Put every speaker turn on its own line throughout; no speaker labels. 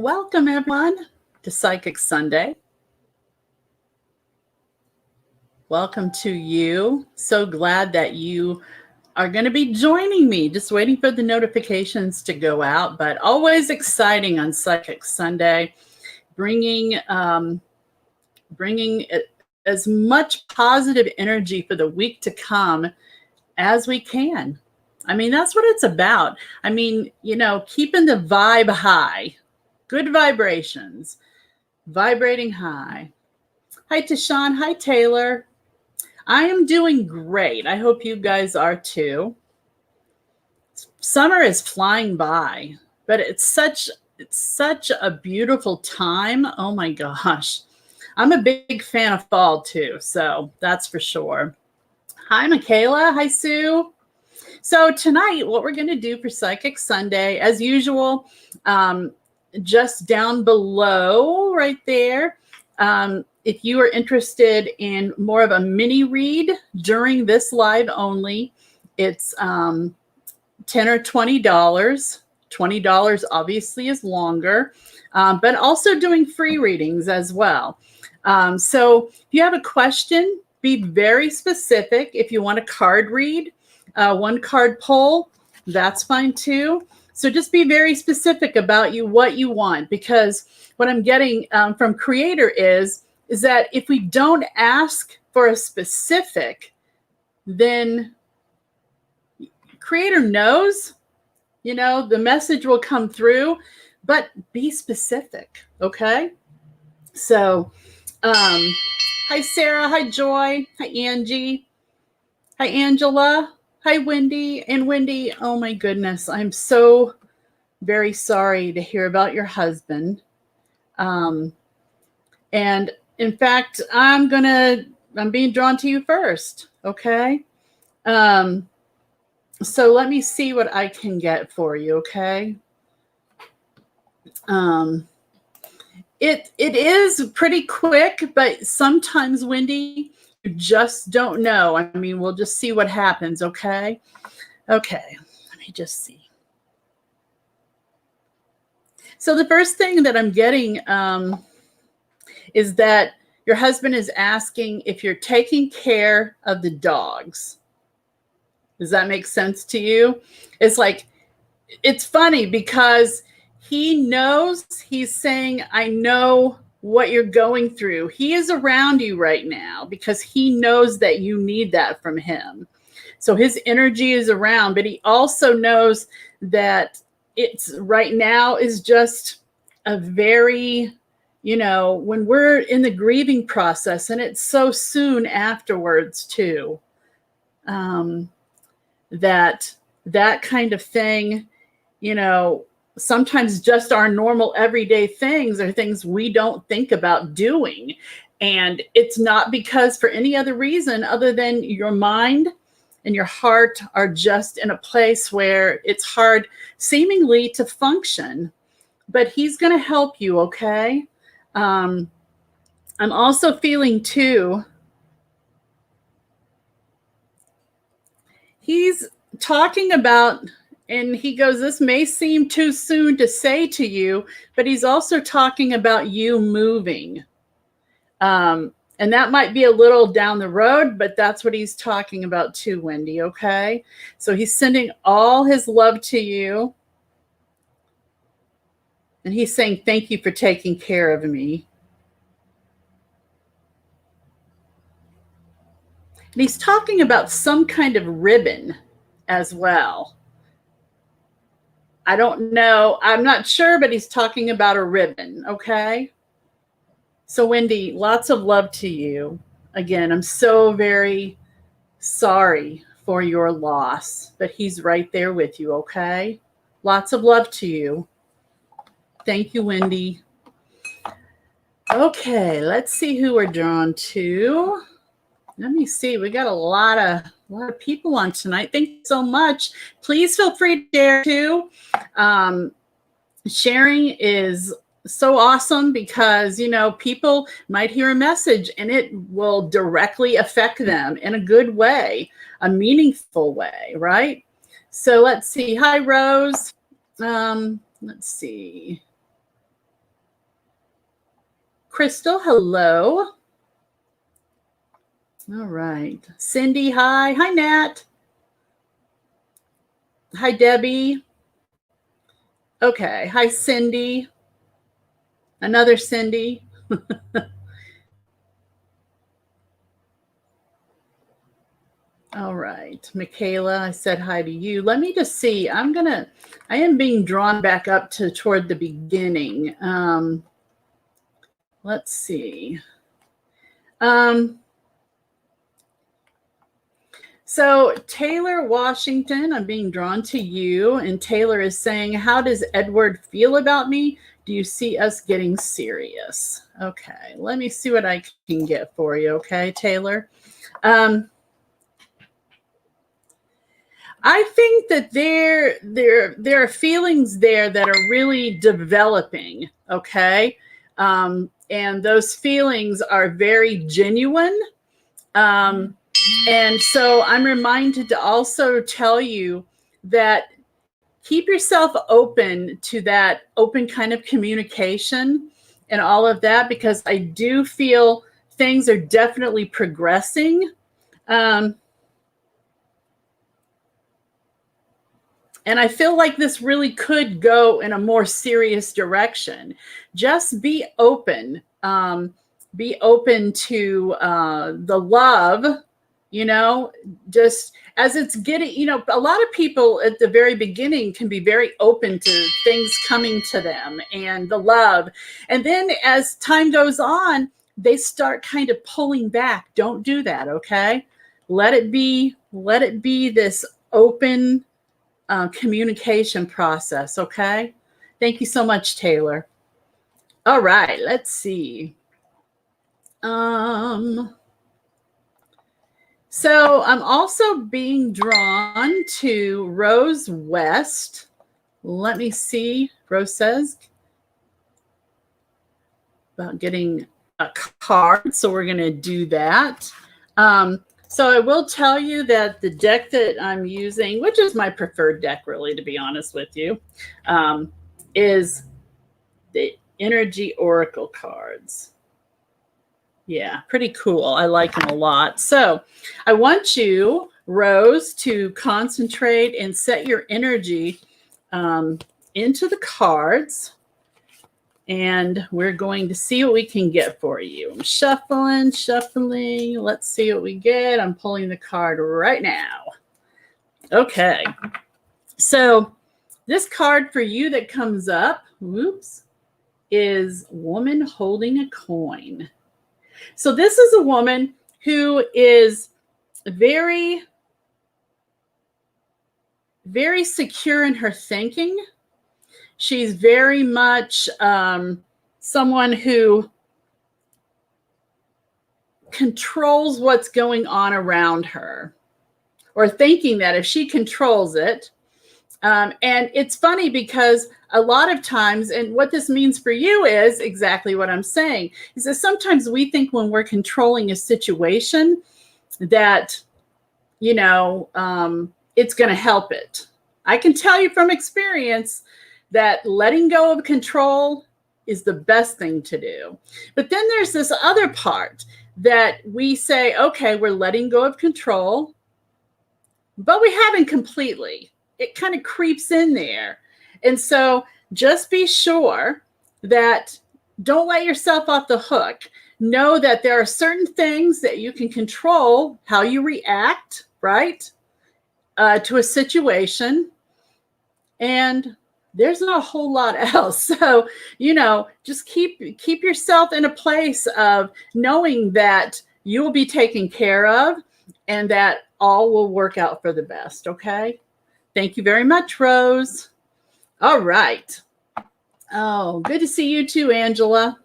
Welcome, everyone, to Psychic Sunday. Welcome to you. So glad that you are going to be joining me. Just waiting for the notifications to go out, but always exciting on Psychic Sunday, bringing as much positive energy for the week to come as we can. I mean, that's what it's about. I mean, keeping the vibe high. Good vibrations, vibrating high. Hi, Tashawn. Hi, Taylor. I am doing great. I hope you guys are too. Summer is flying by, but it's such a beautiful time. Oh my gosh. I'm a big fan of fall too, so that's for sure. Hi, Michaela. Hi, Sue. So tonight, what we're going to do for Psychic Sunday, as usual, just down below right there. If you are interested in more of a mini read during this live only, it's $10 or $20. $20 obviously is longer, but also doing free readings as well. So if you have a question, be very specific. If you want a card read, one card pull, that's fine too. So just be very specific about what you want, because what I'm getting from Creator is that if we don't ask for a specific, then Creator knows, the message will come through, but be specific, okay? So, hi, Sarah. Hi, Joy. Hi, Angie. Hi, Angela. Hi, Wendy. And Wendy, oh my goodness, I'm so very sorry to hear about your husband. And in fact, I'm being drawn to you first. Okay. So let me see what I can get for you. Okay. It is pretty quick, but sometimes, Wendy, you just don't know. I mean, we'll just see what happens. Okay. Okay. Let me just see. So the first thing that I'm getting is that your husband is asking if you're taking care of the dogs. Does that make sense to you? It's funny because he knows, he's saying, I know what you're going through. He is around you right now because he knows that you need that from him. So his energy is around, but he also knows that it's right now is just a very, when we're in the grieving process, and it's so soon afterwards too, that kind of thing, sometimes just our normal everyday things are things we don't think about doing. And it's not because for any other reason other than your mind and your heart are just in a place where it's hard seemingly to function, but he's going to help you. Okay. I'm also feeling too, he's talking about, and he goes, this may seem too soon to say to you, but he's also talking about you moving. And that might be a little down the road, but that's what he's talking about too, Wendy, okay? So he's sending all his love to you. And he's saying, thank you for taking care of me. And he's talking about some kind of ribbon as well. I don't know. I'm not sure, but he's talking about a ribbon, okay? So, Wendy, lots of love to you. Again, I'm so very sorry for your loss, but he's right there with you, okay? Lots of love to you. Thank you, Wendy. Okay, let's see who we're drawn to. Let me see. We got a lot of people on tonight. Thank you so much. Please feel free to share too. Sharing is so awesome because, people might hear a message and it will directly affect them in a good way, a meaningful way, right? So let's see. Hi, Rose. Let's see. Crystal, hello. All right. Cindy, hi. Hi, Nat. Hi, Debbie. Okay. Hi, Cindy. Another Cindy. All right. Michaela, I said hi to you. Let me just see. I am being drawn back up to toward the beginning. Let's see. So Taylor Washington, I'm being drawn to you. And Taylor is saying, how does Edward feel about me? Do you see us getting serious? Okay, let me see what I can get for you. Okay, Taylor. I think that there are feelings there that are really developing. Okay. And those feelings are very genuine. And so I'm reminded to also tell you that keep yourself open to that open kind of communication and all of that, because I do feel things are definitely progressing. And I feel like this really could go in a more serious direction. Just be open. Be open to the love, just as it's getting, a lot of people at the very beginning can be very open to things coming to them and the love. And then as time goes on, they start kind of pulling back. Don't do that, okay? Let it be this open communication process, okay? Thank you so much, Taylor. All right, let's see. So I'm also being drawn to Rose West. Let me see. Rose says about getting a card, so we're going to do that. So I will tell you that the deck that I'm using, which is my preferred deck, really, to be honest with you, is the Energy Oracle cards. Yeah, pretty cool. I like them a lot. So I want you, Rose, to concentrate and set your energy into the cards. And we're going to see what we can get for you. I'm shuffling. Let's see what we get. I'm pulling the card right now. Okay. So this card for you that comes up, is Woman Holding a Coin. So this is a woman who is very, very secure in her thinking. She's very much someone who controls what's going on around her, or thinking that if she controls it. And it's funny because a lot of times, and what this means for you is exactly what I'm saying, is that sometimes we think when we're controlling a situation that, it's going to help it. I can tell you from experience that letting go of control is the best thing to do. But then there's this other part that we say, okay, we're letting go of control, but we haven't completely. It kind of creeps in there. And so just be sure that don't let yourself off the hook. Know that there are certain things that you can control how you react, right, to a situation. And there's not a whole lot else. So, just keep yourself in a place of knowing that you will be taken care of and that all will work out for the best. Okay. Thank you very much, Rose. All right. Oh, good to see you too, Angela.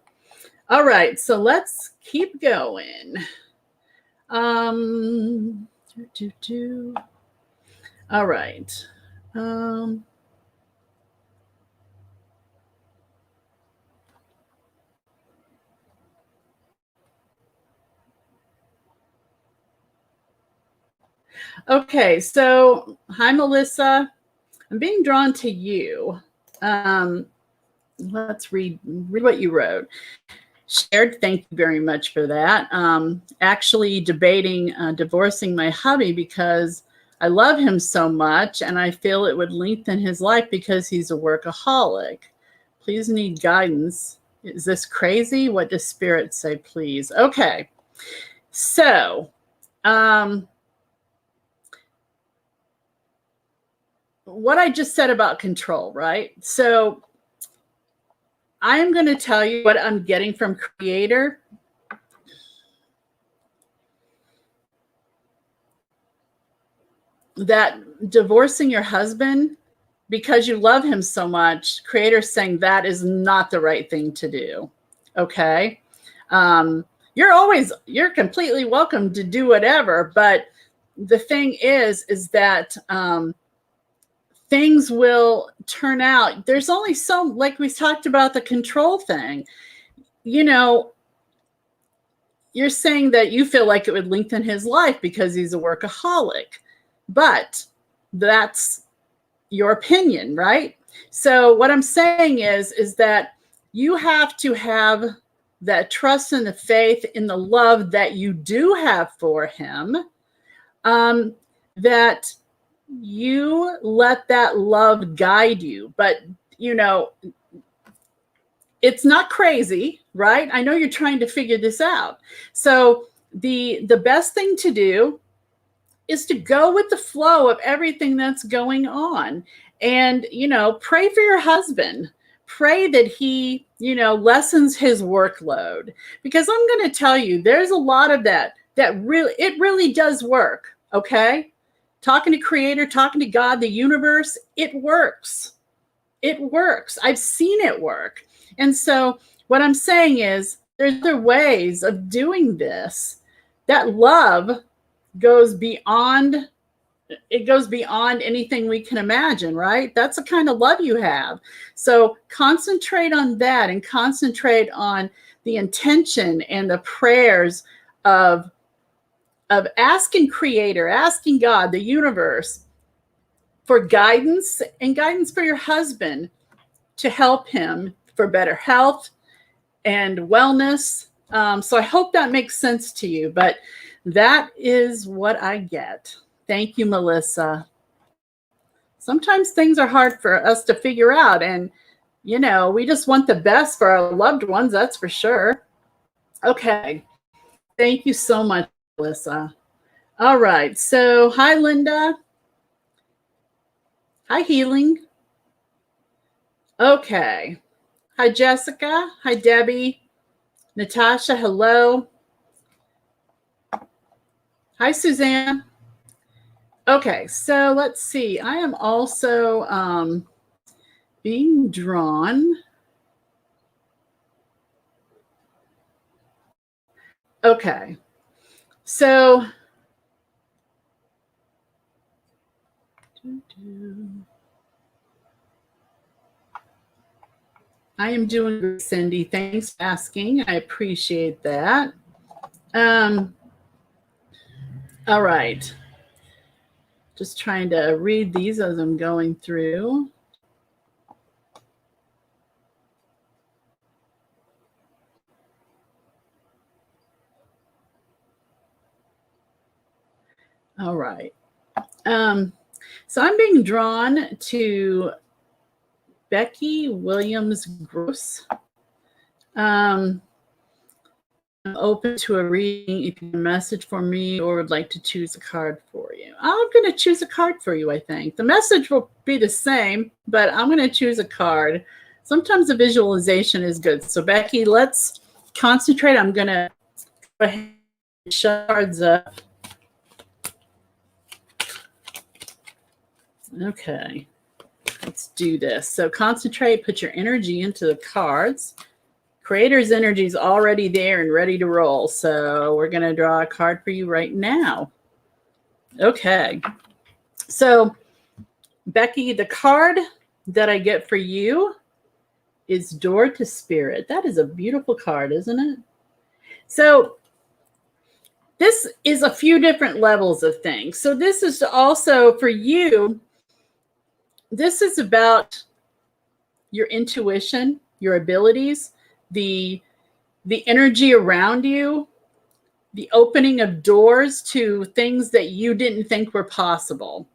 All right. So let's keep going. All right. Okay, so hi, Melissa. I'm being drawn to you. Let's read what you wrote. shared. Thank you very much for that. Actually debating divorcing my hubby because I love him so much and I feel it would lengthen his life because he's a workaholic. Please need guidance. Is this crazy? What does Spirit say, please? Okay. So, what I just said about control, right? So I am going to tell you what I'm getting from Creator. That divorcing your husband because you love him so much, Creator's saying that is not the right thing to do. Okay. You're completely welcome to do whatever. But the thing is that, things will turn out. There's only so, like we talked about the control thing, you know, you're saying that you feel like it would lengthen his life because he's a workaholic, but that's your opinion, right? So what I'm saying is that you have to have that trust and the faith in the love that you do have for him, that you let that love guide you. But, you know, it's not crazy, right? I know you're trying to figure this out. So the best thing to do is to go with the flow of everything that's going on. And, you know, pray for your husband. Pray that he, you know, lessens his workload. Because I'm going to tell you, there's a lot of that really does work, okay? Talking to Creator, talking to God, the universe, it works. It works. I've seen it work. And so what I'm saying is there's other ways of doing this. That love goes beyond anything we can imagine, right? That's the kind of love you have. So concentrate on that and concentrate on the intention and the prayers of asking Creator, asking God, the universe, for guidance and guidance for your husband to help him for better health and wellness. So I hope that makes sense to you, but that is what I get. Thank you, Melissa. Sometimes things are hard for us to figure out, and, you know, we just want the best for our loved ones, that's for sure. Okay. Thank you so much, Melissa. All right. So, hi, Linda. Hi, Healing. Okay. Hi, Jessica. Hi, Debbie. Natasha, hello. Hi, Suzanne. Okay, so let's see. I am also being drawn. Okay, so I am doing good, Cindy. Thanks for asking. I appreciate that. All right. Just trying to read these as I'm going through. All right. So I'm being drawn to Becky Williams Gross. I'm open to a reading if you have a message for me or would like to choose a card for you. I'm going to choose a card for you, I think. The message will be the same, but I'm going to choose a card. Sometimes a visualization is good. So, Becky, let's concentrate. I'm going to go ahead and shut cards up. Okay, let's do this. So concentrate, put your energy into the cards. Creator's energy is already there and ready to roll. So we're going to draw a card for you right now. Okay. So, Becky, the card that I get for you is Door to Spirit. That is a beautiful card, isn't it? So this is a few different levels of things. So this is also for you. This is about your intuition, your abilities, the the energy around you, the opening of doors to things that you didn't think were possible.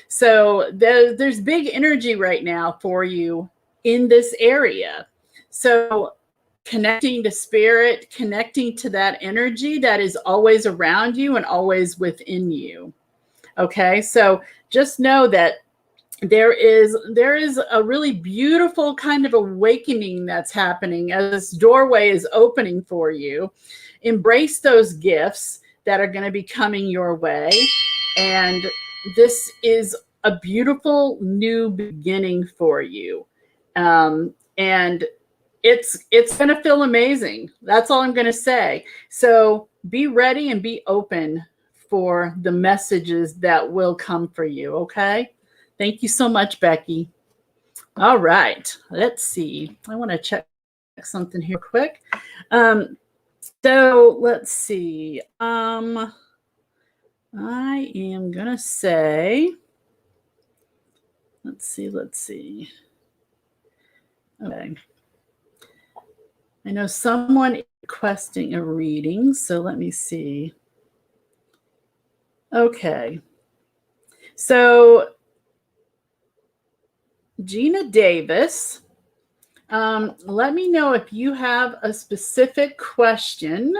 So there's big energy right now for you in this area. So connecting to spirit, connecting to that energy that is always around you and always within you. Okay, so just know that there is a really beautiful kind of awakening that's happening as this doorway is opening for you. Embrace those gifts that are going to be coming your way, and this is a beautiful new beginning for you, and it's going to feel amazing. That's all I'm going to say. So be ready and be open for the messages that will come for you. Okay. Thank you so much, Becky. All right. Let's see. I want to check something here quick. So let's see. I am going to say, let's see. Okay. I know someone is requesting a reading, so let me see. Okay. So Gina Davis, let me know if you have a specific question,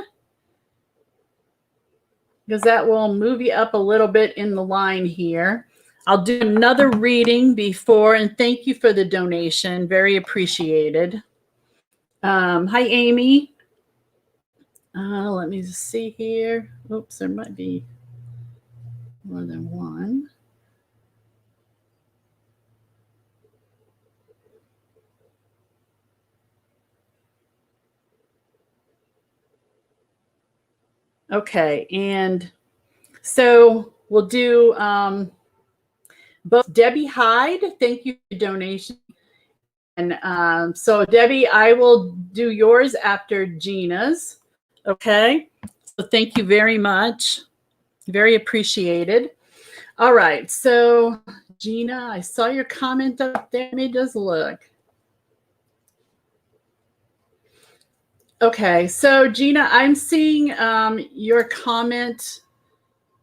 because that will move you up a little bit in the line here. I'll do another reading before, and thank you for the donation. Very appreciated. Hi, Amy. Let me just see here. Oops, there might be more than one. Okay, and so we'll do both Debbie Hyde. Thank you for the donation. And so Debbie, I will do yours after Gina's. Okay, so thank you very much. Very appreciated. All right, so Gina, I saw your comment up there. Let me just look. Okay, so Gina, I'm seeing your comment,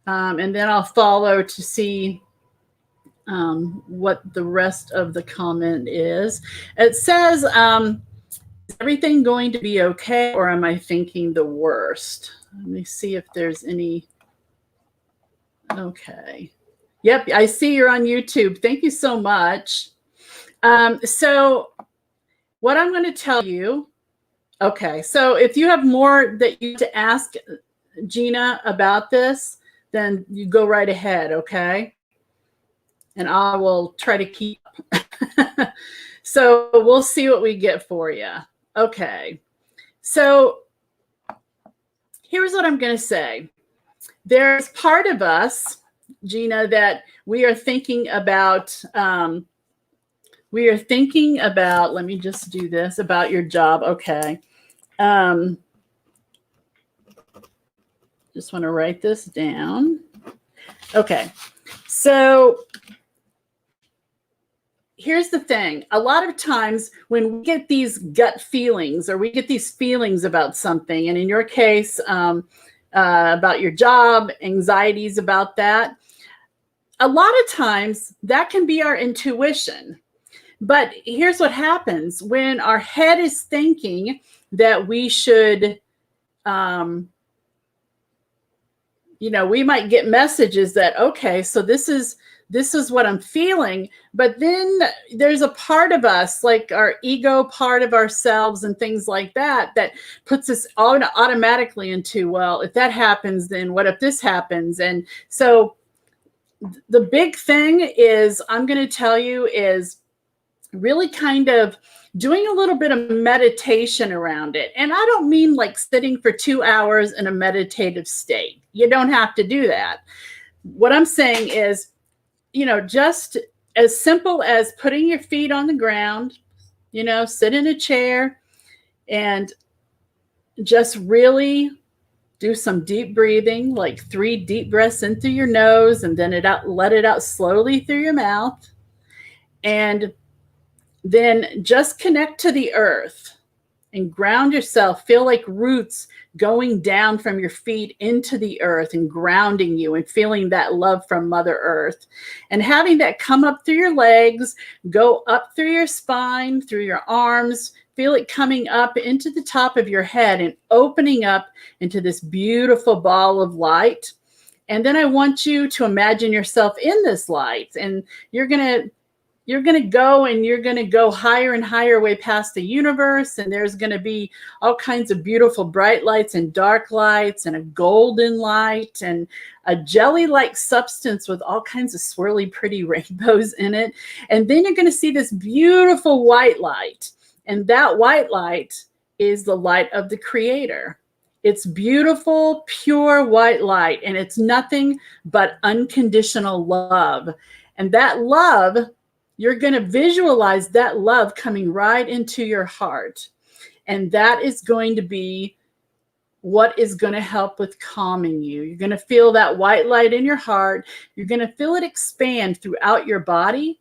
and then I'll follow to see what the rest of the comment is. It says, is everything going to be okay, or am I thinking the worst? Let me see if there's any. Okay. Yep, I see you're on YouTube. Thank you so much. So what I'm going to tell you, okay, so if you have more that you to ask Gina about this, then you go right ahead, okay? And I will try to keep up. So we'll see what we get for you. Okay, so here's what I'm going to say. There's part of us, Gina, that we are thinking about. Let me just do this, about your job. Okay. Just want to write this down. Okay. So here's the thing. A lot of times when we get these gut feelings, or we get these feelings about something, and in your case, about your job, anxieties about that, a lot of times that can be our intuition. But here's what happens when our head is thinking that we should, we might get messages that, okay, so this is what I'm feeling. But then there's a part of us, like our ego part of ourselves and things like that, that puts us automatically into, well, if that happens, then what if this happens? And so the big thing is, I'm going to tell you, is really kind of doing a little bit of meditation around it. And I don't mean like sitting for 2 hours in a meditative state. You don't have to do that. What I'm saying is, just as simple as putting your feet on the ground, sit in a chair and just really do some deep breathing, like 3 deep breaths in through your nose, and then let it out slowly through your mouth. And then just connect to the earth. and ground yourself. Feel like roots going down from your feet into the earth and grounding you and feeling that love from Mother Earth. And having that come up through your legs, go up through your spine, through your arms. Feel it coming up into the top of your head and opening up into this beautiful ball of light. And then I want you to imagine yourself in this light. And you're going to go and you're going to go higher and higher way past the universe. And there's going to be all kinds of beautiful bright lights and dark lights and a golden light and a jelly-like substance with all kinds of swirly, pretty rainbows in it. And then you're going to see this beautiful white light. And that white light is the light of the Creator. It's beautiful, pure white light. And it's nothing but unconditional love. And that love, you're going to visualize that love coming right into your heart. And that is going to be what is going to help with calming you. You're going to feel that white light in your heart. You're going to feel it expand throughout your body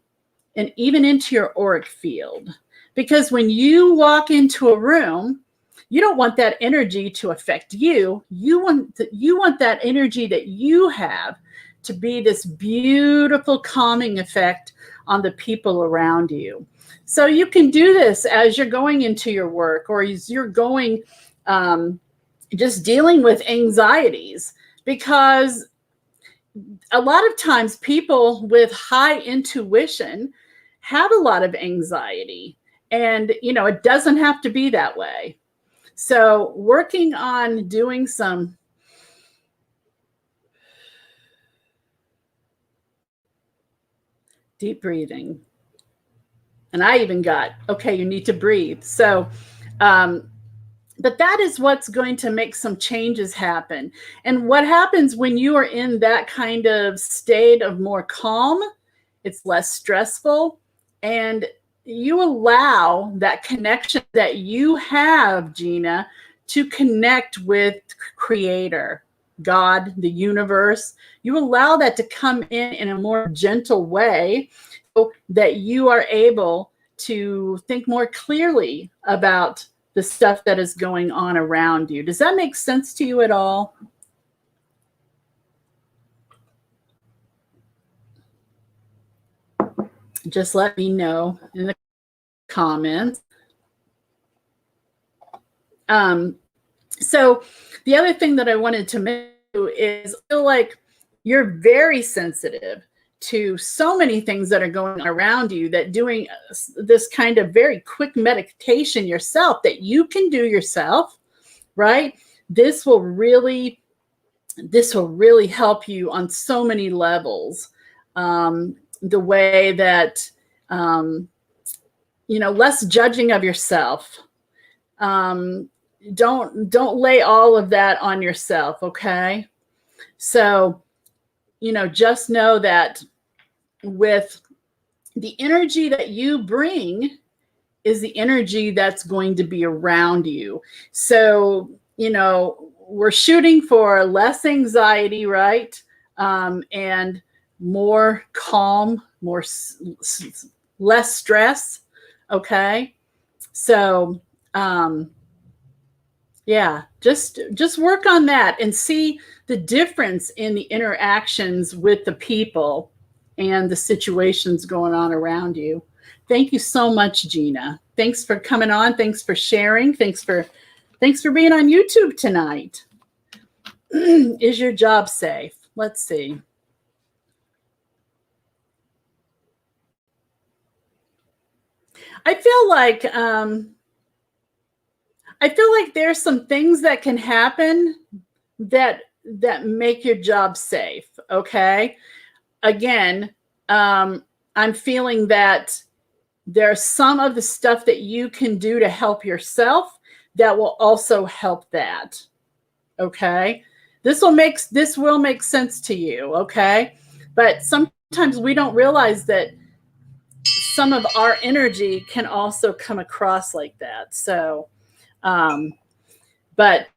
and even into your auric field. Because when you walk into a room, you don't want that energy to affect you. You want that energy that you have to be this beautiful calming effect on the people around you. So you can do this as you're going into your work or as you're going just dealing with anxieties, because a lot of times people with high intuition have a lot of anxiety, and it doesn't have to be that way. So working on doing some deep breathing. And I even got, okay, you need to breathe. So, but that is what's going to make some changes happen. And what happens when you are in that kind of state of more calm, it's less stressful, and you allow that connection that you have, Gina, to connect with Creator, God, the universe. You allow that to come in a more gentle way so that you are able to think more clearly about the stuff that is going on around you. Does that make sense to you at all? Just let me know in the comments. So the other thing that I wanted to mention is I feel like you're very sensitive to so many things that are going on around you, that doing this kind of very quick meditation yourself that you can do yourself, right? This will really help you on so many levels. The way that, less judging of yourself. Don't lay all of that on yourself. Okay. So, just know that with the energy that you bring is the energy that's going to be around you. So, we're shooting for less anxiety, right? And more calm, less stress. Okay. So, yeah, just work on that and see the difference in the interactions with the people and the situations going on around you. Thank you so much, Gina. Thanks for coming on. Thanks for sharing. Thanks for being on YouTube tonight. Is your job safe? Let's see. I feel like there's some things that can happen that make your job safe. Okay. Again, I'm feeling that there's some of the stuff that you can do to help yourself that will also help that. Okay. This will make sense to you. Okay. But sometimes we don't realize that some of our energy can also come across like that. So, but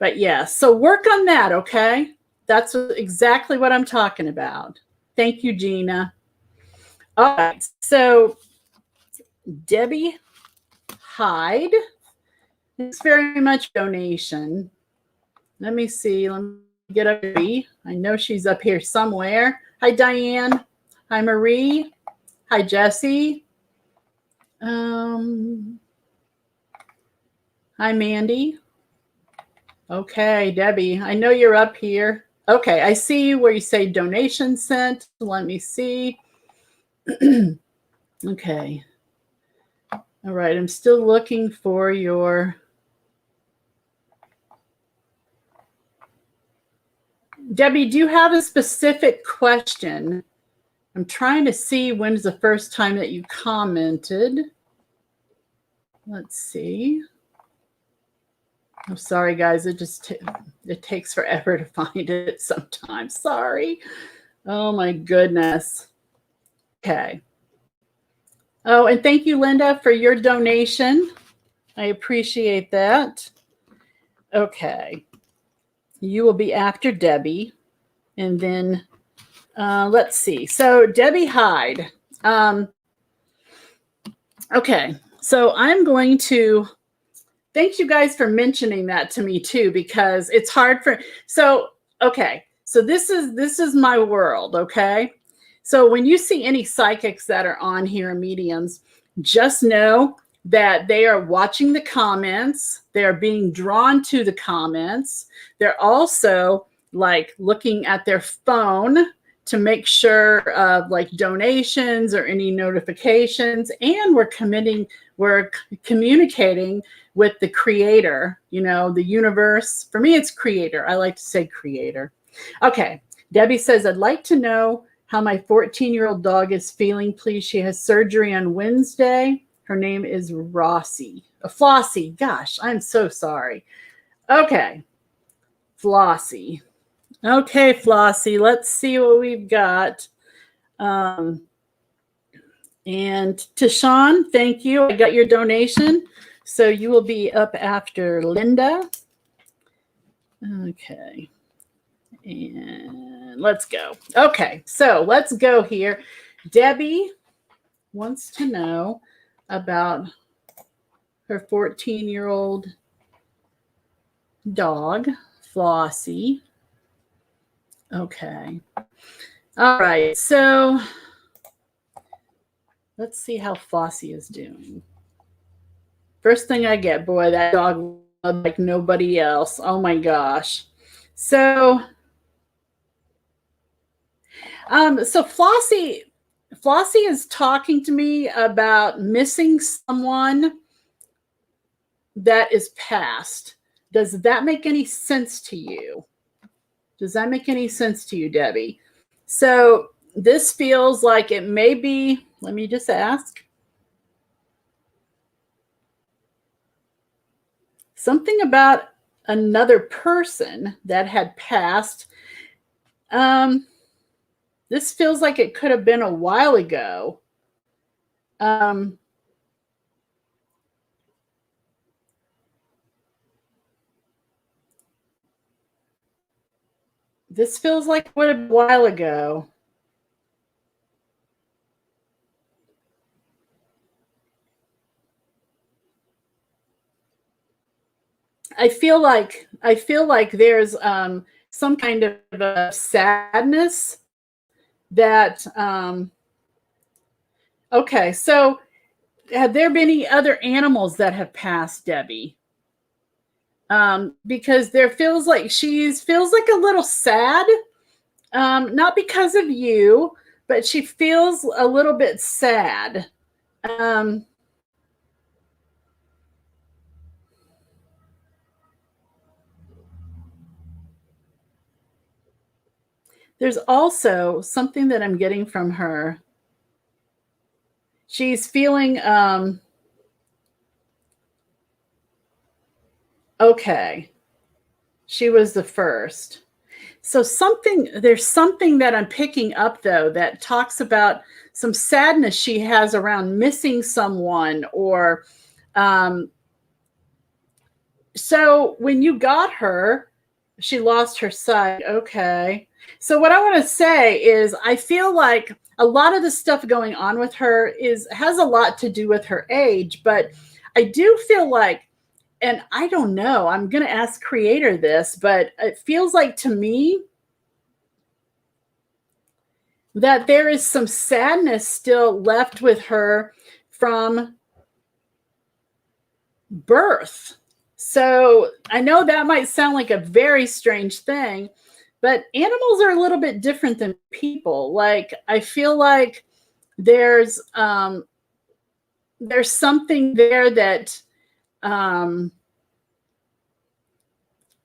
yeah, so work on that. Okay. That's exactly what I'm talking about. Thank you, Gina. All right. So Debbie Hyde. It's very much donation. Let me see. Let me get up. I know she's up here somewhere. Hi, Diane. Hi, Marie. Hi, Jesse. Hi, Mandy. Okay, Debbie, I know you're up here. Okay, I see where you say donation sent. Let me see. Okay. All right, I'm still looking for your... Debbie, do you have a specific question? I'm trying to see when's the first time that you commented. Let's see. I'm sorry, guys. It takes forever to find it sometimes. Sorry. Oh, my goodness. Okay. Oh, and thank you, Linda, for your donation. I appreciate that. Okay. You will be after Debbie. And then let's see. So Debbie Hyde. Okay. So I'm going to... Thank you guys for mentioning that to me too, because it's hard for... So, okay. So this is my world, okay? So when you see any psychics that are on here, mediums, just know that they are watching the comments. They are being drawn to the comments. They're also like looking at their phone to make sure of like donations or any notifications. And we're communicating with the creator, you know, the universe. For me, it's creator. I like to say creator. Okay. Debbie says, I'd like to know how my 14-year-old dog is feeling, please. She has surgery on Wednesday. Her name is Rossi. Flossie. Gosh, I'm so sorry. Okay. Flossie. Okay, Flossie. Let's see what we've got. And Tashawn, thank you. I got your donation. So you will be up after Linda. Okay. And let's go. Okay, so let's go here. Debbie wants to know about her 14-year-old dog, Flossie. Okay. All right, so let's see how Flossie is doing. First thing I get, boy, that dog like nobody else. Oh my gosh. So Flossie is talking to me about missing someone that is past. Does that make any sense to you? Does that make any sense to you, Debbie? So this feels like it may be, let me just ask. Something about another person that had passed. This feels like it could have been a while ago. This feels like it would have been a while ago. I feel like there's some kind of a sadness that okay, so have there been any other animals that have passed, Debbie? Because there feels like feels like a little sad, not because of you, but she feels a little bit sad. There's also something that I'm getting from her. She's feeling, okay, she was the first. So there's something that I'm picking up though, that talks about some sadness she has around missing someone or, so when you got her, she lost her sight. Okay. So what I want to say is I feel like a lot of the stuff going on with her has a lot to do with her age, but I do feel like, and I don't know, I'm going to ask Creator this, but it feels like to me that there is some sadness still left with her from birth. So I know that might sound like a very strange thing, but animals are a little bit different than people. Like, I feel like there's something there that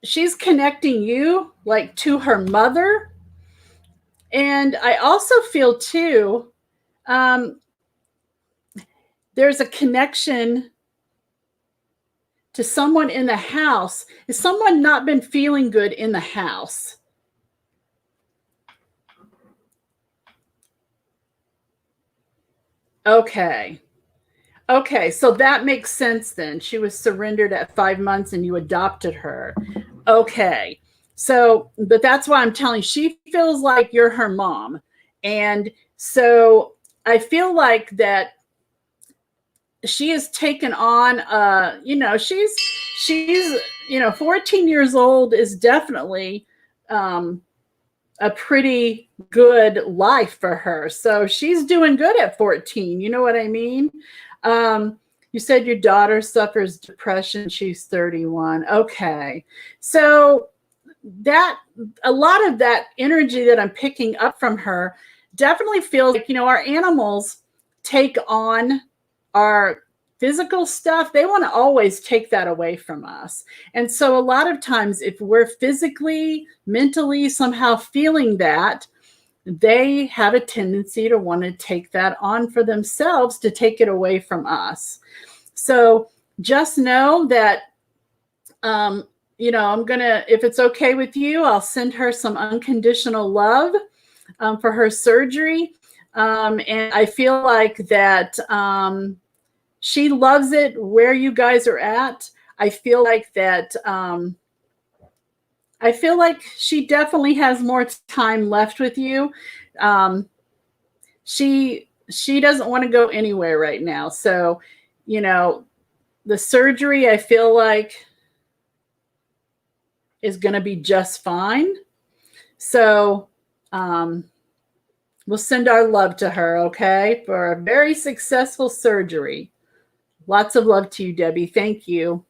she's connecting you like to her mother. And I also feel too, there's a connection to someone in the house. Has someone not been feeling good in the house? Okay. Okay, so that makes sense then. She was surrendered at 5 months and you adopted her. Okay. So, but that's why I'm telling you, she feels like you're her mom. And so I feel like that she has taken on, she's, 14 years old is definitely a pretty good life for her. So she's doing good at 14. You know what I mean? You said your daughter suffers depression. She's 31. Okay. So that a lot of that energy that I'm picking up from her definitely feels like, our animals take on our physical stuff. They want to always take that away from us. And so a lot of times if we're physically, mentally, somehow feeling that, they have a tendency to want to take that on for themselves, to take it away from us. So just know that, I'm going to, if it's okay with you, I'll send her some unconditional love for her surgery. And I feel like that she loves it where you guys are at. I feel like that, I feel like she definitely has more time left with you. She doesn't want to go anywhere right now. So, the surgery, I feel like, is going to be just fine. So we'll send our love to her, okay, for a very successful surgery. Lots of love to you, Debbie. Thank you.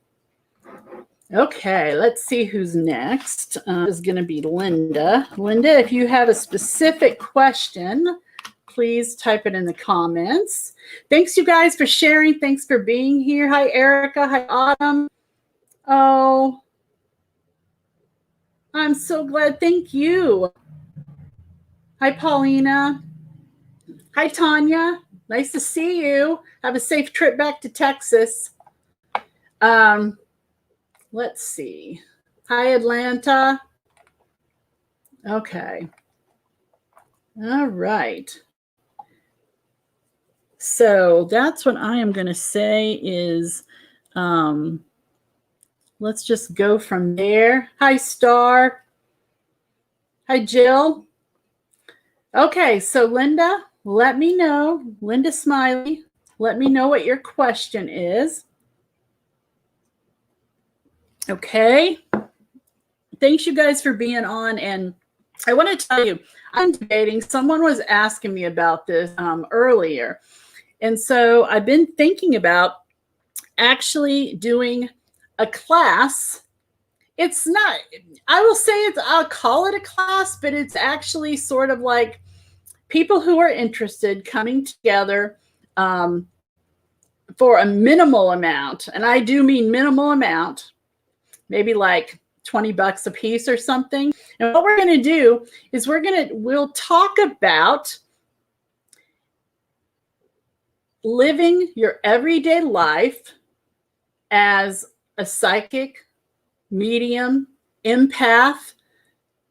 Okay, let's see who's next. Is going to be Linda. Linda, if you have a specific question, please type it in the comments. Thanks, you guys, for sharing. Thanks for being here. Hi, Erica. Hi, Autumn. Oh, I'm so glad. Thank you. Hi, Paulina. Hi, Tanya. Nice to see you. Have a safe trip back to Texas. Let's see. Hi, Atlanta. Okay. All right. So that's what I am going to say is, let's just go from there. Hi, Star. Hi, Jill. Okay, so Linda, let me know. Linda Smiley, let me know what your question is. Okay. Thanks, you guys, for being on. And I want to tell you, I'm debating. Someone was asking me about this earlier. And so I've been thinking about actually doing a class. It's not, I will say it's, I'll call it a class, but it's actually sort of like people who are interested coming together for a minimal amount. And I do mean minimal amount, maybe like $20 a piece or something. And what we're going to do is we'll talk about living your everyday life as a psychic, medium, empath,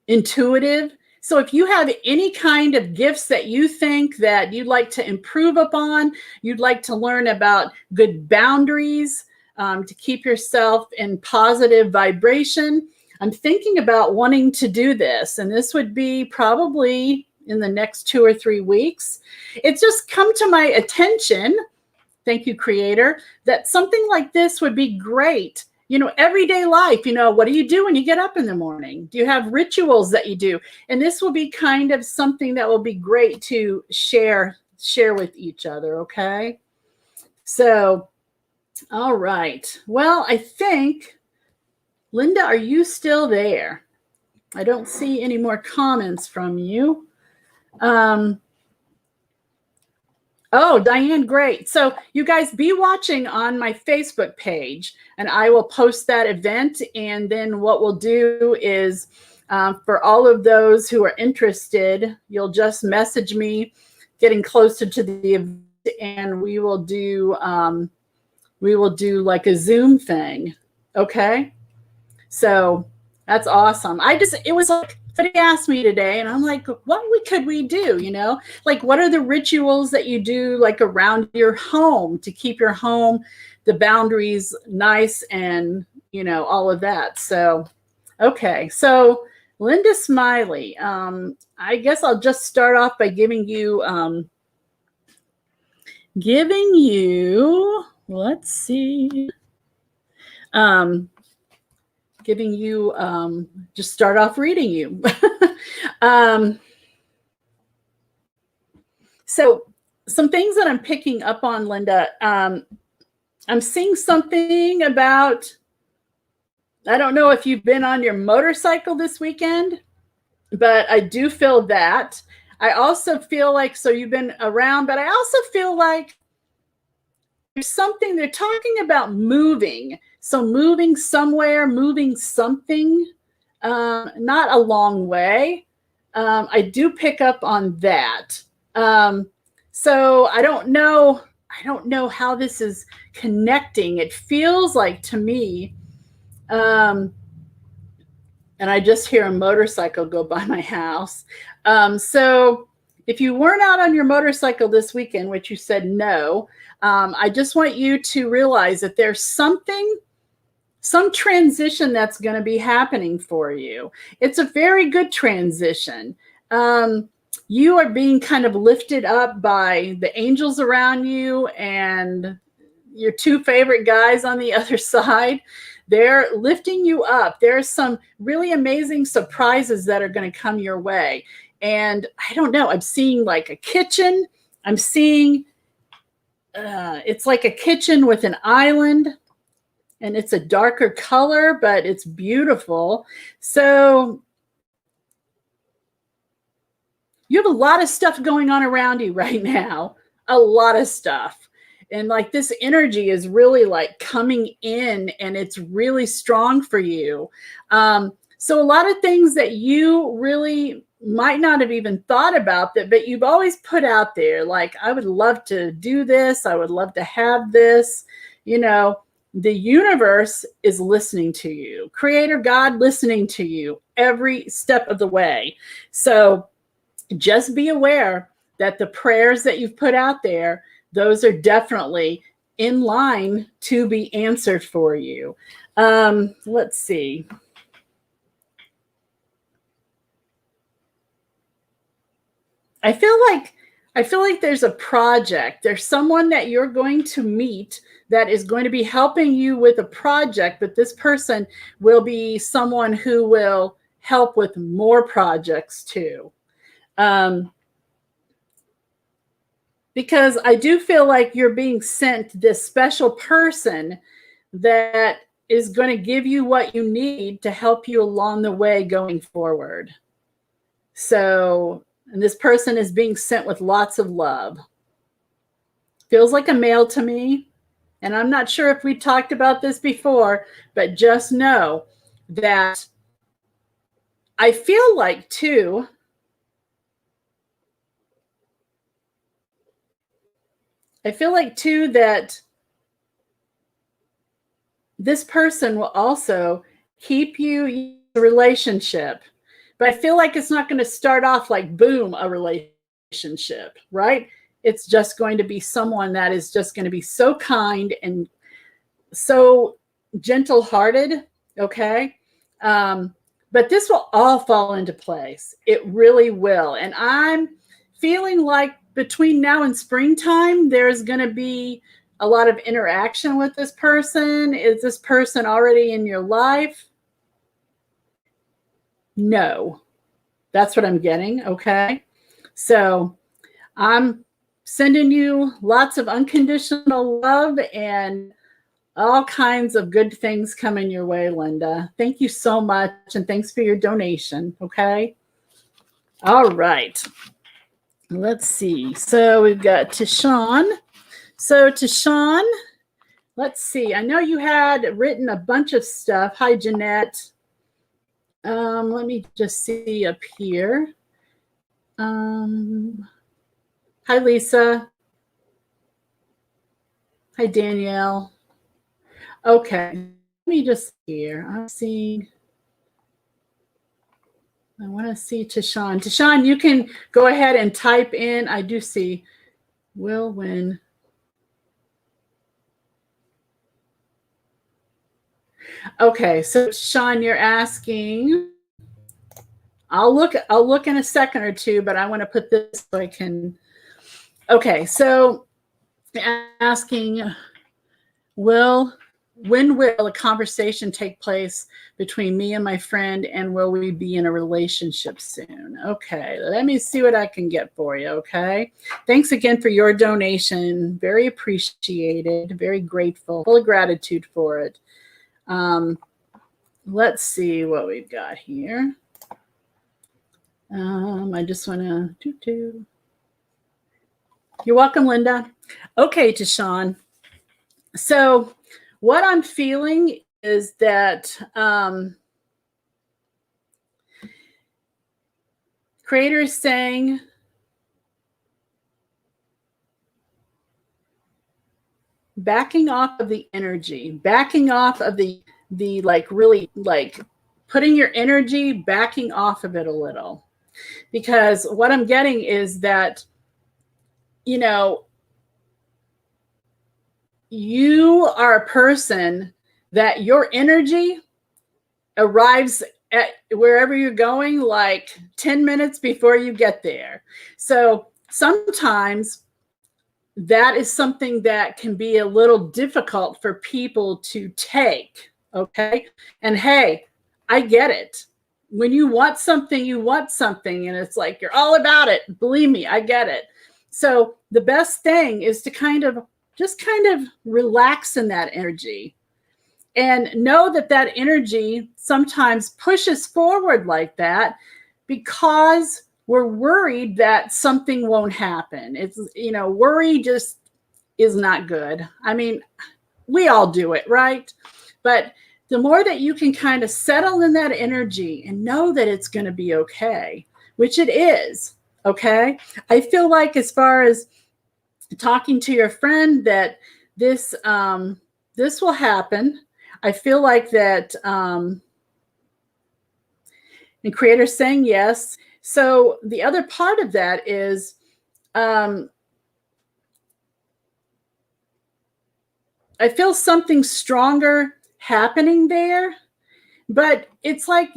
intuitive. So if you have any kind of gifts that you think that you'd like to improve upon, you'd like to learn about good boundaries, to keep yourself in positive vibration, I'm thinking about wanting to do this. And this would be probably in the next 2 or 3 weeks. It's just come to my attention Thank you, Creator, that something like this would be great. Everyday life, what do you do when you get up in the morning? Do you have rituals that you do? And this will be kind of something that will be great to share with each other, okay? So, all right. Well, I think, Linda, are you still there? I don't see any more comments from you. Oh, Diane, great. So you guys be watching on my Facebook page, and I will post that event. And then what we'll do is for all of those who are interested, you'll just message me getting closer to the event, and we will do like a Zoom thing. Okay. So that's awesome. It was like, somebody asked me today, and I'm like, what could we do? Like, what are the rituals that you do, like around your home to keep your home, the boundaries nice and, all of that. So, okay. So Linda Smiley, I guess I'll just start off by giving you, let's see, giving you, just start off reading you. So some things that I'm picking up on, Linda, I'm seeing something about, I don't know if you've been on your motorcycle this weekend, but I do feel that. I also feel like, so you've been around, but I also feel like there's something, they're talking about moving. So moving somewhere, moving something, not a long way. I do pick up on that. So I don't know how this is connecting. It feels like to me, and I just hear a motorcycle go by my house. So if you weren't out on your motorcycle this weekend, which you said no, I just want you to realize that there's some transition that's going to be happening for you. It's a very good transition. You are being kind of lifted up by the angels around you and your two favorite guys on the other side. They're lifting you up. There's some really amazing surprises that are going to come your way. And I don't know, I'm seeing like a kitchen. I'm seeing it's like a kitchen with an island, and it's a darker color, but it's beautiful. So you have a lot of stuff going on around you right now, a lot of stuff. And like this energy is really like coming in, and it's really strong for you. So a lot of things that you really might not have even thought about that, but you've always put out there, like, I would love to do this. I would love to have this. The universe is listening to you. Creator God listening to you every step of the way. So just be aware that the prayers that you've put out there, those are definitely in line to be answered for you. Let's see. I feel like there's a project. There's someone that you're going to meet that is going to be helping you with a project, but this person will be someone who will help with more projects too. Because I do feel like you're being sent this special person that is going to give you what you need to help you along the way going forward. So, and this person is being sent with lots of love. Feels like a male to me. And I'm not sure if we talked about this before, but just know that I feel like too, that this person will also keep you in a relationship. But I feel like it's not going to start off like, boom, a relationship, right? It's just going to be someone that is just going to be so kind and so gentle-hearted, okay? But this will all fall into place. It really will. And I'm feeling like between now and springtime, there's going to be a lot of interaction with this person? Is this person already in your life? No. That's what I'm getting, okay? So I'm sending you lots of unconditional love and all kinds of good things coming your way, Linda. Thank you so much, and thanks for your donation, okay? All right. Let's see. So we've got Tashawn. So Tashawn, let's see. I know you had written a bunch of stuff. Hi, Jeanette. Let me just see up here. Hi, Lisa. Hi, Danielle. Okay, let me just here. I'm seeing. I want to see Tashawn. Tashawn, you can go ahead and type in. I do see will win. Okay, so Tashawn, you're asking. I'll look in a second or two, but I want to put this so I can. Okay, so asking, when will a conversation take place between me and my friend, and will we be in a relationship soon? Okay, let me see what I can get for you, okay? Thanks again for your donation. Very appreciated, very grateful, full of gratitude for it. Let's see what we've got here. I just want to You're welcome, Linda. Okay, Tashawn. So what I'm feeling is that Creator is saying backing off of the energy, backing off of the like really like putting your energy, backing off of it a little. Because what I'm getting is that, you know, you are a person that your energy arrives at wherever you're going like 10 minutes before you get there. So sometimes that is something that can be a little difficult for people to take, okay? And hey, I get it. When you want something, and it's like you're all about it. Believe me, I get it. So the best thing is to just kind of relax in that energy and know that that energy sometimes pushes forward like that because we're worried that something won't happen. It's, you know, worry just is not good. I mean, we all do it, right? But the more that you can kind of settle in that energy and know that it's going to be okay, which it is, okay? I feel like as far as talking to your friend that this will happen. I feel like that and Creator's saying yes. So the other part of that is I feel something stronger happening there, but it's like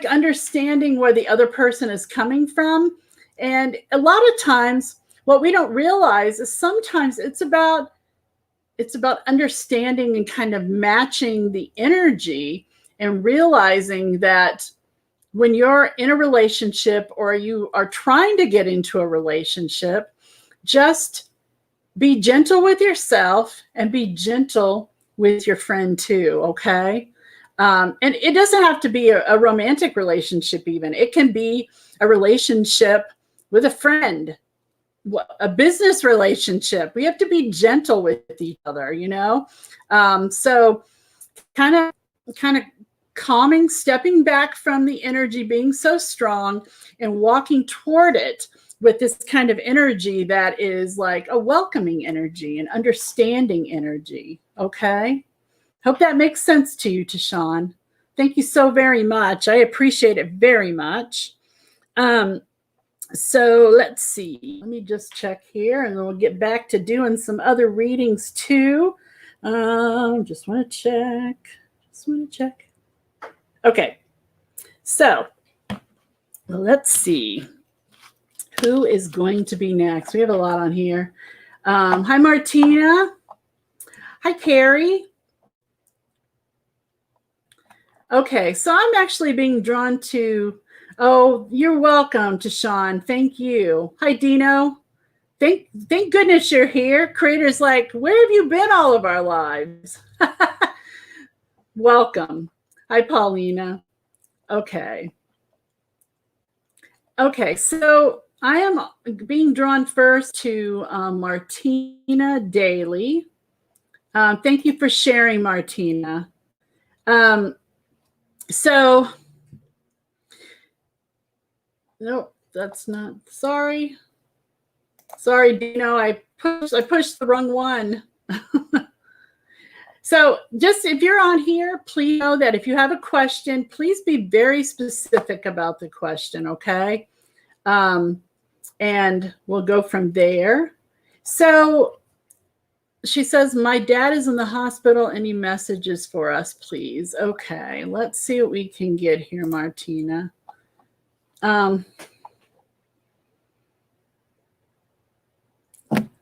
understanding where the other person is coming from. And a lot of times what we don't realize is sometimes it's about understanding and kind of matching the energy and realizing that when you're in a relationship or you are trying to get into a relationship, just be gentle with yourself and be gentle with your friend too, okay? And it doesn't have to be a romantic relationship even. It can be a relationship with a friend, a business relationship. We have to be gentle with each other, you know? So kind of calming, stepping back from the energy being so strong and walking toward it with this kind of energy that is like a welcoming energy and understanding energy. Okay. Hope that makes sense to you, Tashawn. Thank you so very much. I appreciate it very much. So let's see. Let me just check here and then we'll get back to doing some other readings too. Just want to check. Okay. So let's see. Who is going to be next? We have a lot on here. Hi, Martina. Hi, Carrie. Okay, so I'm actually being drawn to, oh, you're welcome, to Sean. Thank you. Hi, Dino. Thank goodness you're here. Creator's like, where have you been all of our lives? Welcome. Hi, Paulina. Okay. Okay, so I am being drawn first to Martina Daly. Thank you for sharing, Martina. So, nope, that's not, sorry. Sorry, Dino, I pushed the wrong one. So just if you're on here, please know that if you have a question, please be very specific about the question, okay? And we'll go from there. So she says, my dad is in the hospital. Any messages for us, please? Okay, let's see what we can get here, Martina.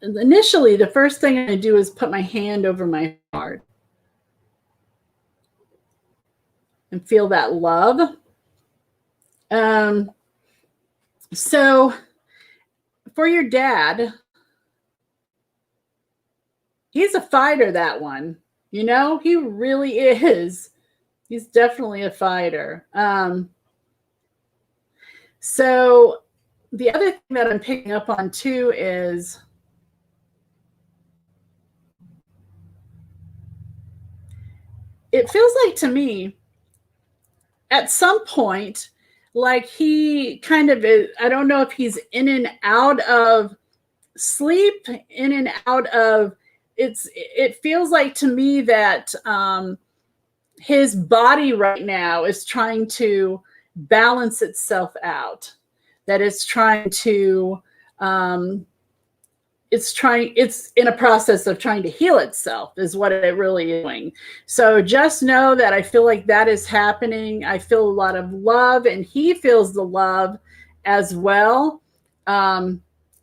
Initially, the first thing I do is put my hand over my heart and feel that love. So for your dad, he's a fighter, that one. You know, he really is. He's definitely a fighter. So the other thing that I'm picking up on too is it feels like to me at some point, like he kind of is, I don't know if he's in and out of sleep, in and out of, it feels like to me that his body right now is trying to balance itself out, that it's trying to it's in a process of trying to heal itself, is what it really is doing. So just know that I feel like that is happening. I feel a lot of love, and he feels the love as well.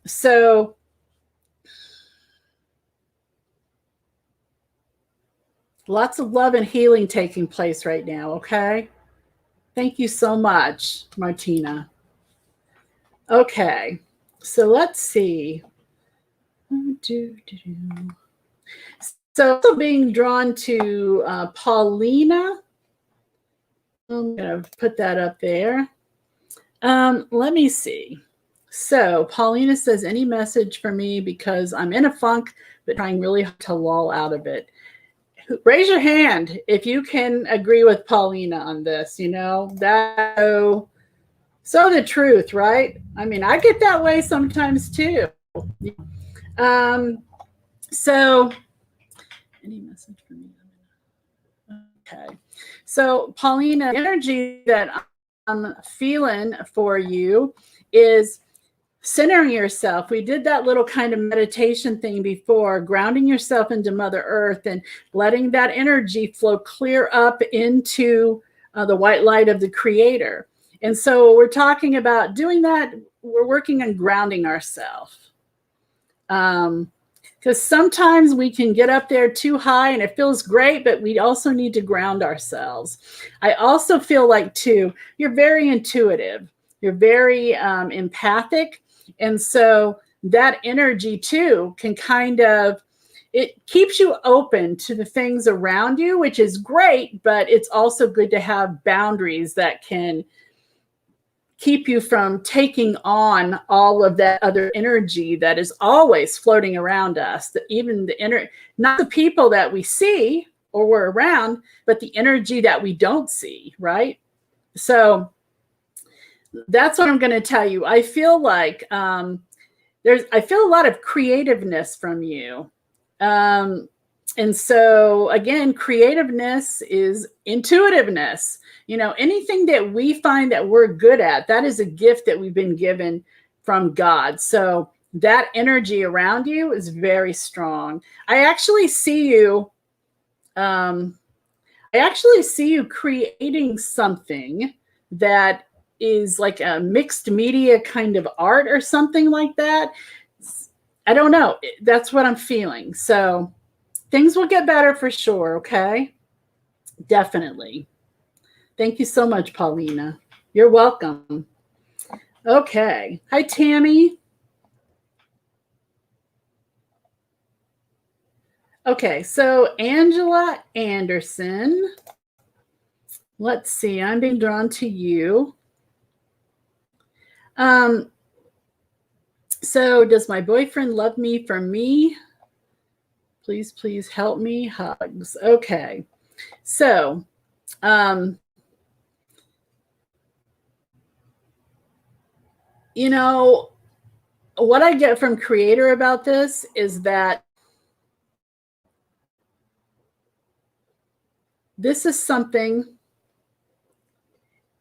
So lots of love and healing taking place right now, okay? Thank you so much, Martina. Okay, so let's see. So also being drawn to Paulina. I'm going to put that up there. Let me see. So Paulina says, any message for me because I'm in a funk, but trying really hard to lull out of it. Raise your hand if you can agree with Paulina on this. You know, that's so the truth, right? I mean, I get that way sometimes too. So any message for me? Okay. So Paulina, the energy that I'm feeling for you is centering yourself. We did that little kind of meditation thing before, grounding yourself into Mother Earth and letting that energy flow clear up into the white light of the Creator. And so we're talking about doing that. We're working on grounding ourselves. Because sometimes we can get up there too high and it feels great, but we also need to ground ourselves. I also feel like, too, you're very intuitive. You're very empathic. And so that energy, too, can kind of, it keeps you open to the things around you, which is great, but it's also good to have boundaries that can keep you from taking on all of that other energy that is always floating around us, that even the not the people that we see or we're around, but the energy that we don't see, right? So that's what I'm going to tell you. I feel like I feel a lot of creativeness from you. And so again, creativeness is intuitiveness. You know, anything that we find that we're good at, that is a gift that we've been given from God. So that energy around you is very strong. I actually see you creating something that is like a mixed media kind of art or something like that. I don't know. That's what I'm feeling. So things will get better for sure, okay? Definitely. Thank you so much, Paulina. You're welcome. Okay. Hi, Tammy. Okay, so Angela Anderson. Let's see. I'm being drawn to you. So does my boyfriend love me for me? Please, please help me. Hugs. Okay. So, you know, what I get from Creator about this is that this is something,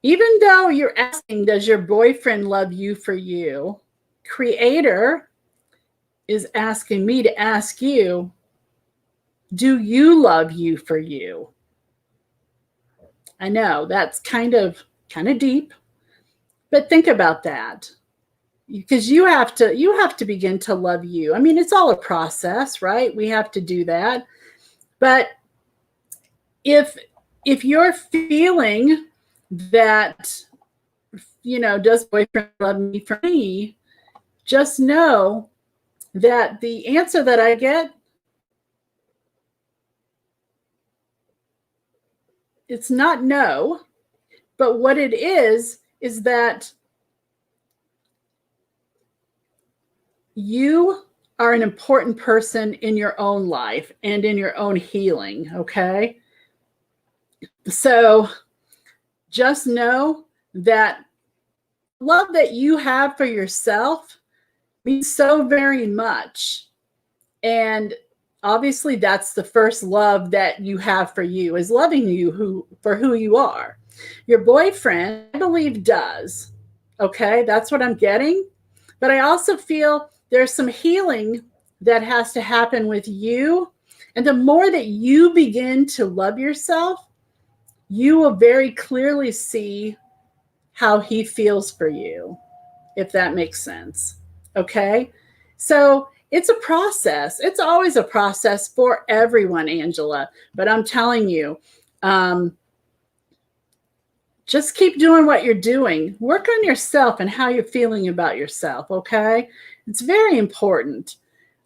even though you're asking, does your boyfriend love you for you? Creator is asking me to ask you, do you love you for you? I know that's kind of deep, but think about that, because you have to begin to love you. I mean, it's all a process, right? We have to do that. But if you're feeling that, does boyfriend love me for me? Just know that the answer that I get, it's not no, but what it is that you are an important person in your own life and in your own healing, okay? So just know that love that you have for yourself means so very much. And obviously that's the first love that you have for you, is loving you for who you are. Your boyfriend, I believe, does. Okay, that's what I'm getting. But I also feel there's some healing that has to happen with you. And the more that you begin to love yourself, you will very clearly see how he feels for you, if that makes sense. Okay, so it's a process. It's always a process for everyone, Angela. But I'm telling you, just keep doing what you're doing. Work on yourself and how you're feeling about yourself, okay? It's very important,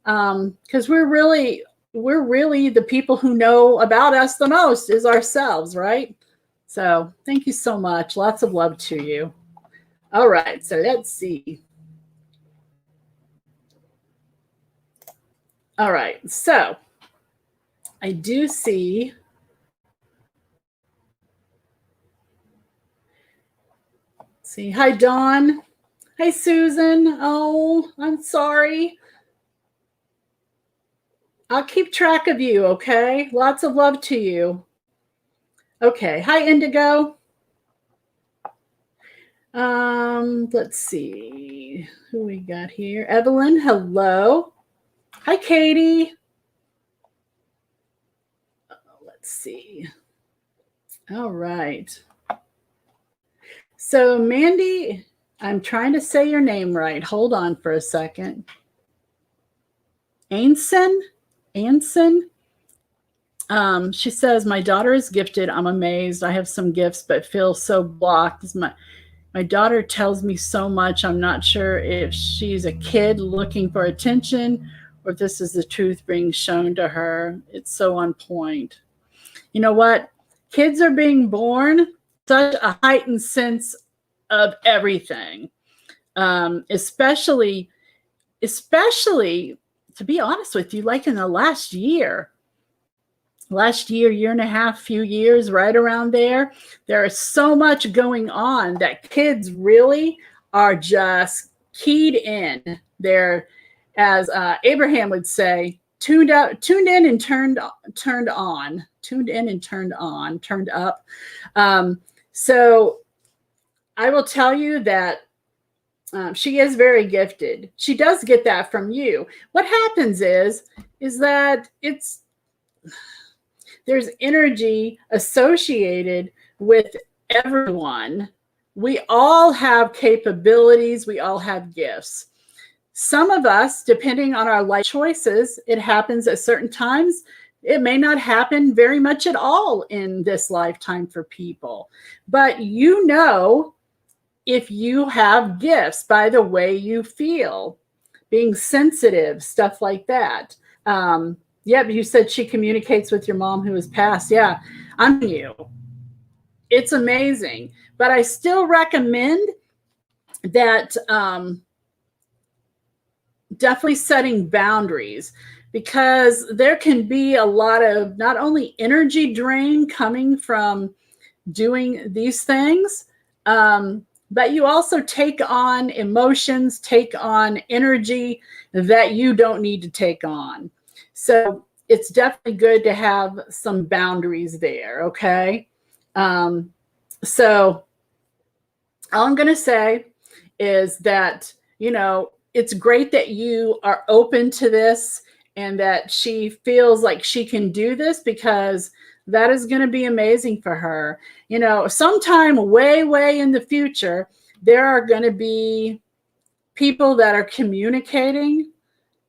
because we're really the people who know about us the most is ourselves, right? So thank you so much. Lots of love to you. All right, so let's see. All right, so I do see. See, hi, Dawn. Hi, Susan. Oh, I'm sorry. I'll keep track of you, okay? Lots of love to you. Okay, hi, Indigo. Let's see who we got here. Evelyn, hello. Hi, Katie. Let's see. All right. So, Mandy, I'm trying to say your name right. Hold on for a second. Anson? She says, my daughter is gifted. I'm amazed. I have some gifts, but feel so blocked. My daughter tells me so much. I'm not sure if she's a kid looking for attention or if this is the truth being shown to her. It's so on point. You know what? Kids are being born such a heightened sense of everything, especially, to be honest with you, like in the last year, year and a half, few years, right around there. There is so much going on that kids really are just keyed in. They're, as Abraham would say, tuned in and turned on, turned up. So I will tell you that she is very gifted. She does get that from you. What happens is that there's energy associated with everyone. We all have capabilities. We all have gifts. Some of us, depending on our life choices, it happens at certain times It may not happen very much at all in this lifetime for people, but you know if you have gifts by the way you feel, being sensitive, stuff like that. Yep, you said she communicates with your mom who has passed. Yeah, I'm you. It's amazing. But I still recommend that definitely setting boundaries, because there can be a lot of not only energy drain coming from doing these things, but you also take on emotions, take on energy that you don't need to take on. So it's definitely good to have some boundaries there, okay? So all I'm going to say is that, you know, it's great that you are open to this and that she feels like she can do this, because that is going to be amazing for her. You know, sometime way, way in the future, there are going to be people that are communicating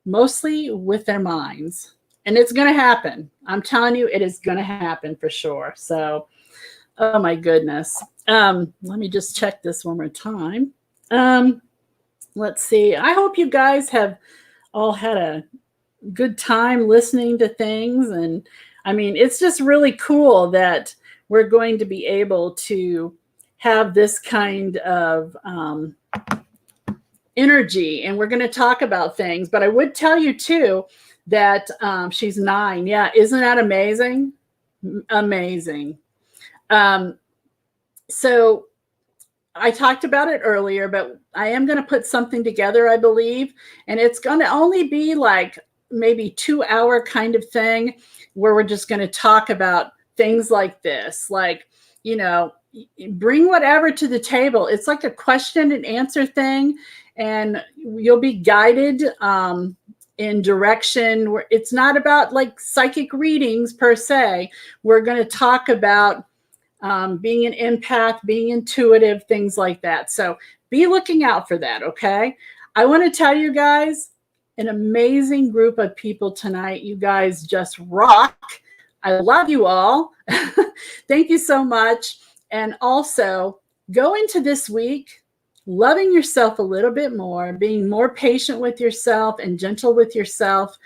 mostly with their minds. And it's going to happen. I'm telling you, it is going to happen for sure. So, oh my goodness. Let me just check this one more time. Let's see. I hope you guys have all had a good time listening to things. And I mean, it's just really cool that we're going to be able to have this kind of energy, and we're going to talk about things. But I would tell you too that she's 9. Yeah, isn't that amazing? Amazing. So I talked about it earlier, but I am going to put something together, I believe, and it's going to only be like maybe 2-hour kind of thing where we're just going to talk about things like this, like, you know, bring whatever to the table. It's like a question and answer thing, and you'll be guided in direction where it's not about like psychic readings per se. We're going to talk about being an empath, being intuitive, things like that. So be looking out for that, okay? I want to tell you guys, an amazing group of people tonight. You guys just rock. I love you all. Thank you so much. And also, go into this week loving yourself a little bit more, being more patient with yourself and gentle with yourself,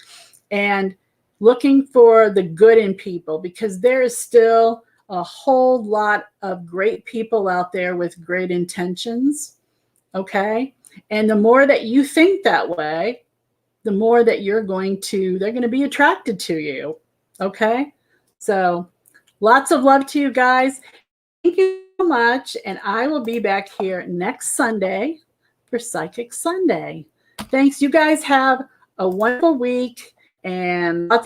and looking for the good in people, because there is still a whole lot of great people out there with great intentions, okay? And the more that you think that way, the more that they're going to be attracted to you, okay? So lots of love to you guys. Thank you so much, and I will be back here next Sunday for Psychic Sunday. Thanks. You guys have a wonderful week, and lots